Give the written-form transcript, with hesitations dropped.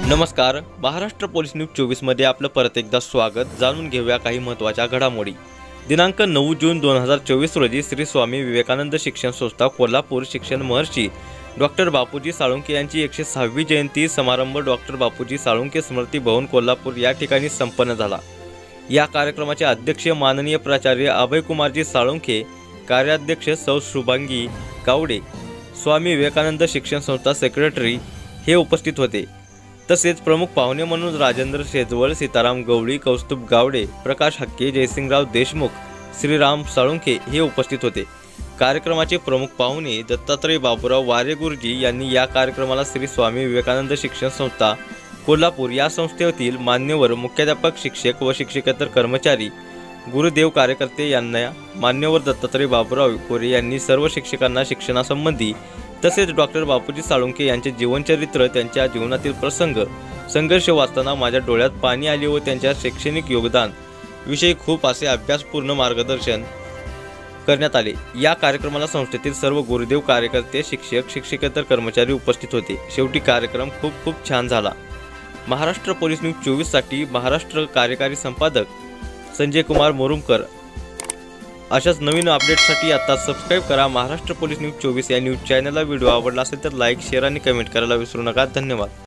नमस्कार, Maharashtra police news 24 मध्ये आपलं परत एकदा स्वागत। जाणून घेऊया काही महत्त्वाच्या घडामोडी। दिनांक 9 जून 2024 रोजी श्री स्वामी विवेकानंद शिक्षण संस्था कोल्हापूर शिक्षण महर्षी डॉक्टर बापूजी साळुंखे यांची 106वी जयंती समारंभ डॉक्टर बापूजी साळुंखे स्मृती भवन कोल्हापूर या ठिकाणी संपन्न झाला। या कार्यक्रमाचे अध्यक्ष माननीय प्राचार्य अभयकुमारजी साळुंखे, कार्याध्यक्ष सौ शुभांगी गावडे, स्वामी विवेकानंद शिक्षण संस्था सेक्रेटरी हे उपस्थित होते। तसेच प्रमुख पाहुणे म्हणून राजेंद्र शेजवळ, सीताराम गवळी, कौस्तुभ गावडे, प्रकाश हक्के, जयसिंगराव देशमुख, श्रीराम साळुंखे हे उपस्थित होते। कार्यक्रमाचे प्रमुख पाहुणे दत्तात्रय बाबूराव वारे गुरुजी यांनी या कार्यक्रमाला श्री स्वामी विवेकानंद शिक्षण संस्था कोल्हापूर या संस्थेतील मान्यवर मुख्याध्यापक, शिक्षक व शिक्षकेतर कर्मचारी, गुरुदेव कार्यकर्ते यांना मान्यवर दत्तात्रय बाबूराव कोरे यांनी सर्व शिक्षकांना शिक्षणासंबंधी तसेच डॉक्टर बापूजी साळुंखे यांचे जीवनचरित्र, त्यांच्या जीवनातील प्रसंग, संघर्ष वाचताना माझ्या डोळ्यात पाणी आले व त्यांच्या शैक्षणिक योगदान विषयी खूप असे अभ्यासपूर्ण मार्गदर्शन करण्यात आले। या कार्यक्रमाला संस्थेतील सर्व गुरुदेव कार्यकर्ते, शिक्षक, शिक्षकेतर कर्मचारी उपस्थित होते। शेवटी कार्यक्रम खूप छान झाला। महाराष्ट्र पोलीस न्यूज 24 साठी महाराष्ट्र कार्यकारी संपादक संजय कुमार मोरुमकर। अशाच नवीन अपडेट्ससाठी आता सबस्क्राइब करा महाराष्ट्र पोलीस न्यूज 24 या न्यूज चॅनलला। व्हिडिओ आवडला असेल तर लाईक, शेअर आणि कमेंट करायला विसरू नका। धन्यवाद।